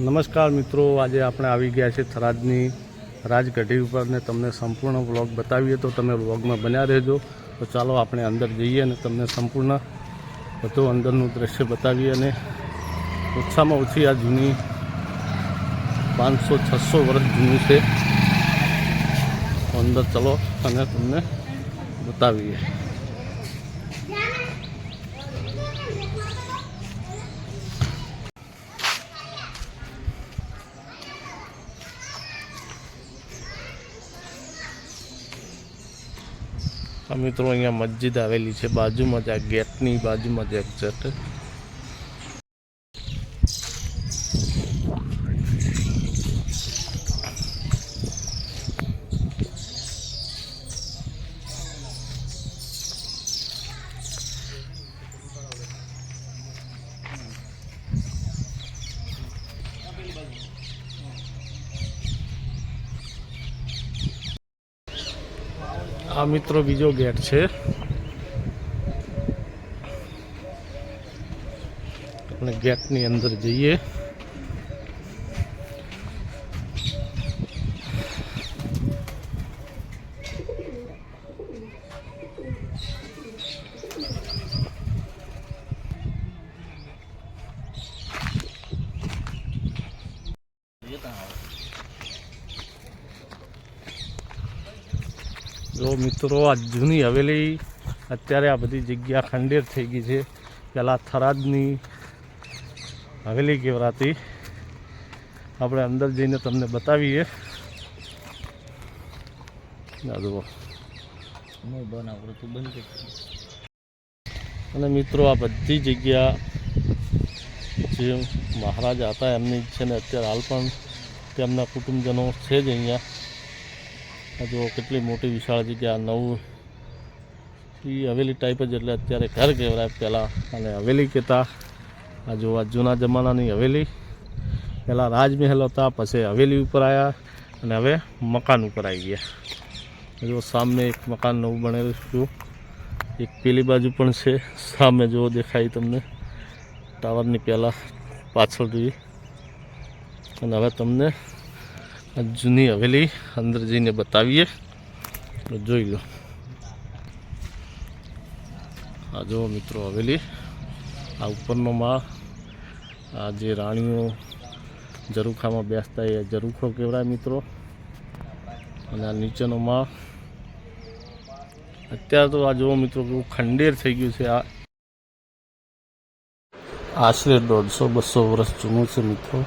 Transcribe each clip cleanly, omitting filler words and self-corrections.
નમસ્કાર મિત્રો, આજે આપણે આવી ગયા છે થરાદની રાજગઢી ઉપર ને તમને સંપૂર્ણ વ્લોગ બતાવીએ તો તમે વ્લોગમાં બન્યા રહેજો। તો ચાલો આપણે અંદર જઈએ અને તમને સંપૂર્ણ બધું અંદરનું દ્રશ્ય બતાવીએ અને ઓછામાં ઓછી આ જૂની 500-600 વર્ષ જૂની છે। અંદર ચલો અને તમને બતાવીએ। મિત્રો અહીંયા મસ્જિદ આવેલી છે બાજુમાં જ, આ ગેટની બાજુમાં જ એક્ઝેક્ટ। આ મિત્રો બીજો ગેટ છે। આપણે ગેટની અંદર જઈએ। જો મિત્રો, આ જૂની હવેલી અત્યારે આ બધી જગ્યા ખંડેર થઈ ગઈ છે। પહેલાં થરાદની હવેલી કહેવાતી। આપણે અંદર જઈને તમને બતાવીએ। જુઓ, અને મિત્રો આ બધી જગ્યા જે મહારાજા હતા એમની છે ને અત્યારે હાલ પણ તેમના કુટુંબજનો છે જ અહીંયા। જો કેટલી મોટી વિશાળ જગ્યા, નવું એ હવેલી ટાઈપ જ, એટલે અત્યારે ઘર કહેવાય પહેલાં અને હવેલી કહેતા। આ જો આ જૂના જમાનાની હવેલી, પહેલાં રાજમહેલ હતા, પછી હવેલી ઉપર આવ્યા અને હવે મકાન ઉપર આવી ગયા। જો સામે એક મકાન નવું બનેલું છું, એક પેલી બાજુ પણ છે સામે, જો દેખાય તમને ટાવરની પહેલાં પાછળ જોઈ। અને હવે તમને જૂની હવેલી અંદર જઈને બતાવીએ તો જોઈ લો। આ જુઓ મિત્રો હવેલી, આ ઉપરનો માળ, આ જે રાણીઓ ઝરૂખામાં બેસતા એ ઝરૂખો કહેવાય મિત્રો। અને આ નીચેનો માળ, અત્યારે તો આ જુઓ મિત્રો કેવું ખંડેર થઈ ગયું છે। આ આશરે 150-200 વર્ષ જૂનું છે મિત્રો।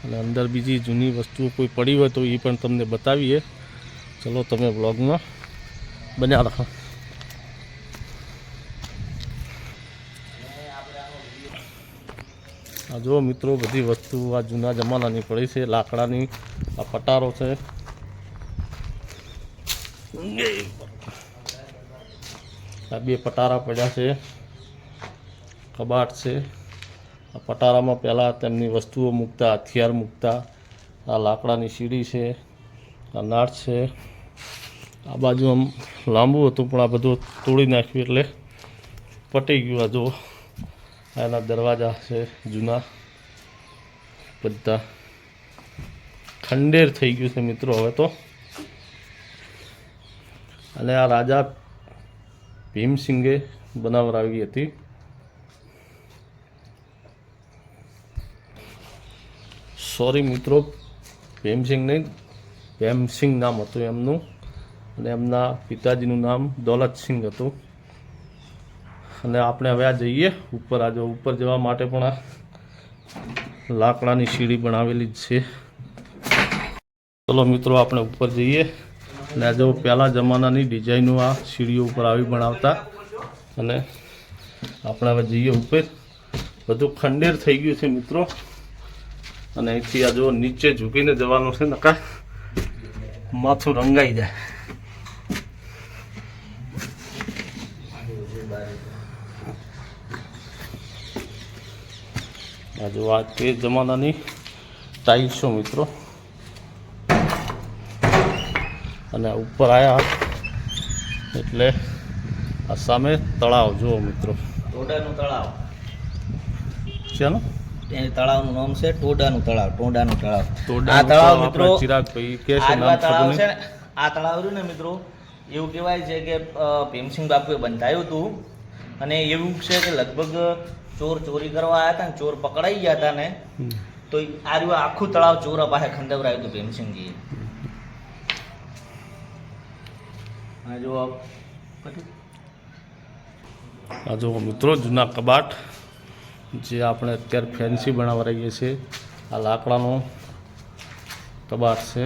અને અંદર બીજી જૂની વસ્તુઓ કોઈ પડી હોય તો એ પણ તમને બતાવીએ। ચલો તમે વ્લોગમાં બન્યા રહો। આ જુઓ મિત્રો, બધી વસ્તુ આ જૂના જમાનાની પડી છે। લાકડાની આ પટારો છે, આ 2 પટારા પડ્યા છે, કબાટ છે। આ પટારામાં પહેલાં તેમની વસ્તુઓ મૂકતા, હથિયાર મૂકતા। આ લાકડાની સીડી છે, આ નાટ છે। આ બાજુ આમ લાંબુ હતું પણ આ બધું તોડી નાખ્યું એટલે પટી ગયું। આ જો એના દરવાજા છે જૂના, બધા ખંડેર થઈ ગયું છે મિત્રો હવે તો। અને આ રાજા ભીમસિંગે બનાવરાવી હતી। સોરી મિત્રો, ભીમસિંગ નહીં, ભીમસિંગ નામ હતું એમનું, અને એમના પિતાજીનું નામ દોલતસિંગ હતું। અને આપણે હવે આ જઈએ ઉપર। આ જો ઉપર જવા માટે પણ આ લાકડાની સીડી બનાવેલી જ છે। ચલો મિત્રો આપણે ઉપર જઈએ। અને આ જો પહેલાં જમાનાની ડિઝાઇનો આ સીડીઓ ઉપર આવી બનાવતા। અને આપણે હવે જઈએ ઉપર। બધું ખંડેર થઈ ગયું છે મિત્રો। અને અહીંથી આ જો નીચે ઝૂકીને જવાનું છે, નકા માથું રંગાઈ જાય। આ જો આ તે જમાનાની ટાઇલ્સો મિત્રો। અને ઉપર આવ્યા એટલે આ સામે તળાવ જુઓ મિત્રો, ટોડાનું તળાવ ચાલો એ તળાવનું નામ છે ટોડાનું તળાવ. ટોડાનું તળાવ. આ ટોડાનું તળાવ તો મિત્રો આપણા ચિરાગભાઈ કે છે આ નામ તળાવ ખબર છે નહીં. ને, આ તળાવ રહ્યું ને મિત્રો, એવું કહેવાય છે કે ભીમસિંહ બાપુએ બંધાયું હતું. અને એવું છે કે લગભગ ચોર ચોરી કરવા આવ્યા હતા ને, ચોર પકડાઈ ગયા હતા ને, તો આ રહ્યું આખું તળાવ ચોરા પાસે ખંડવરાયું હતું ભીમસિંહજીએ. આ જો આ જો મિત્રો જૂના કબાટ જે આપણે અત્યારે ફેન્સી બનાવવા રહીએ છીએ. આ લાકડાનો કબાટ છે.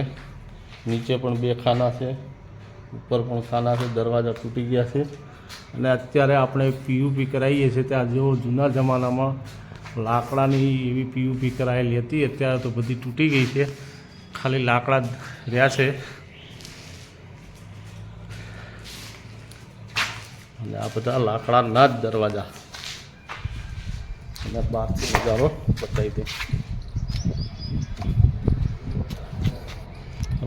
નીચે પણ 2 ખાના છે, ઉપર પણ ખાના છે. દરવાજા તૂટી ગયા છે. અને અત્યારે આપણે પીયુપી કરાવીએ છીએ ત્યાં જેવો જૂના જમાનામાં લાકડાની એવી પીયુપી કરાયેલી હતી, અત્યારે તો બધી તૂટી ગઈ છે. ખાલી લાકડા જ રહ્યા છે. અને આ બધા લાકડાના જ દરવાજા. અને બહારથી નજારો બતાવી દે.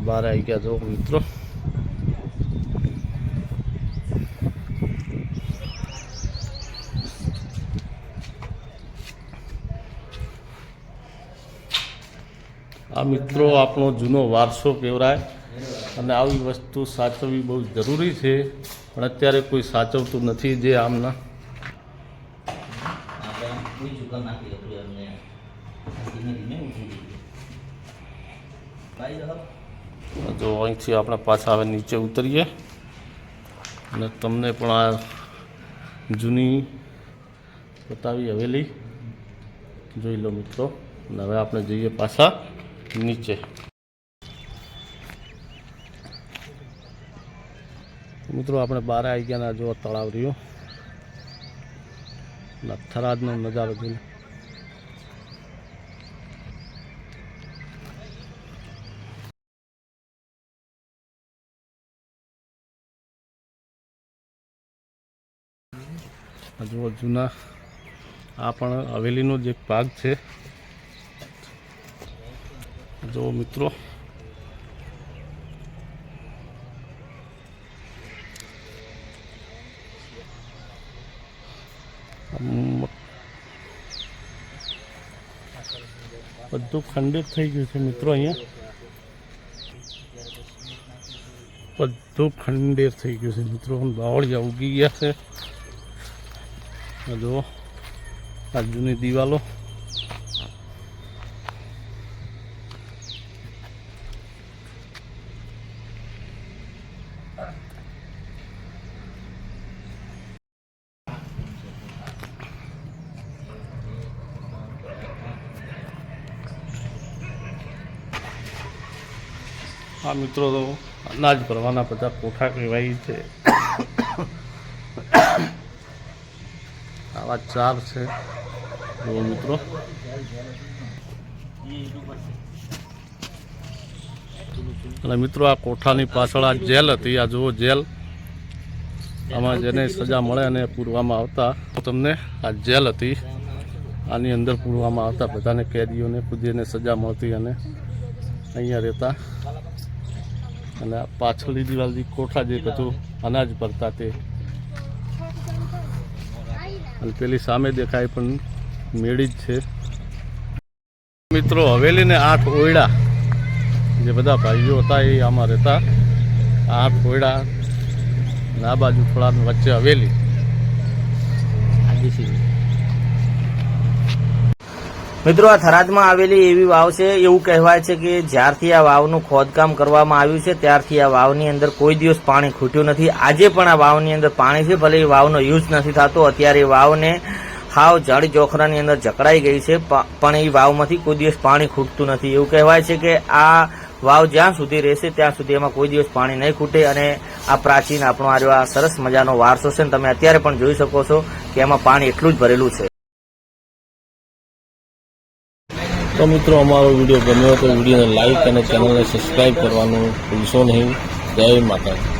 બહાર આવી ગયા જો મિત્રો. આ મિત્રો આપણો જૂનો વારસો કહેવાય. અને આવી વસ્તુ સાચવવી બહુ જરૂરી છે, પણ અત્યારે કોઈ સાચવતું નથી. જે આમના જો અહીંથી આપણે પાછા હવે નીચે ઉતરીએ અને તમને પણ આ જૂની બતાવી હવેલી જોઈ લો મિત્રો. અને હવે આપણે જઈએ પાછા નીચે. મિત્રો આપણે બહાર આવી ગયા ને જો તળાવ રહ્યો. થરાદનો નજારો જોઈને જો જૂના આ પણ હવેલીનો જ એક ભાગ છે. જો મિત્રો બધું ખંડિત થઈ ગયું છે મિત્રો. અહીંયા બધું ખંડિત થઈ ગયું છે મિત્રો. બાવળિયા ઉગી ગયા છે. જો આ જૂની દિવાલો. આ મિત્રો તો અનાજ ભરવાના બધા કોઠા કહેવાય છે. આવા 4 છે જો મિત્રો. અને મિત્રો આ કોઠાની પાછળ આ જેલ હતી. આ જુઓ જેલ. આમાં જેને સજા મળે અને પૂરવામાં આવતા, તો તમને આ જેલ હતી. આની અંદર પૂરવામાં આવતા બધાને, કેદીઓને જેને સજા મળતી અને અહીંયા રહેતા. અને આ પાછળની દિવાલથી કોઠા જે બધું અનાજ ભરતા તે. અને પેલી સામે દેખાય પણ મેળી જ છે મિત્રો. હવેલીને 8 ઓયડા જે બધા ભાઈઓ હતા એ આમાં રહેતા. 8 ઓયડા અને આ બાજુ થોડા વચ્ચે હવેલી. મિત્રો આ થરાદમાં આવેલી એવી વાવ છે. એવું કહેવાય છે કે જ્યારથી આ વાવનું ખોદકામ કરવામાં આવ્યું છે ત્યારથી આ વાવની અંદર કોઈ દિવસ પાણી ખૂટ્યું નથી. આજે પણ આ વાવની અંદર પાણી છે, ભલે એ વાવનો યુઝ નથી થતો. અત્યારે વાવને હાવ જાડી જોખરાની અંદર જકડાઈ ગઈ છે, પણ એ વાવમાંથી કોઈ દિવસ પાણી ખૂટતું નથી. એવું કહેવાય છે કે આ વાવ જ્યાં સુધી રહેશે ત્યાં સુધી એમાં કોઈ દિવસ પાણી નહીં ખૂટે. અને આ પ્રાચીન આપણો આ સરસ મજાનો વારસો છે ને તમે અત્યારે પણ જોઈ શકો છો કે એમાં પાણી એટલું જ ભરેલું છે. તો મિત્રો અમારો વિડીયો ગમ્યો તો વિડીયોને લાઈક અને ચેનલને સબસ્ક્રાઈબ કરવાનું ભૂલશો નહીં. જય માતાજી.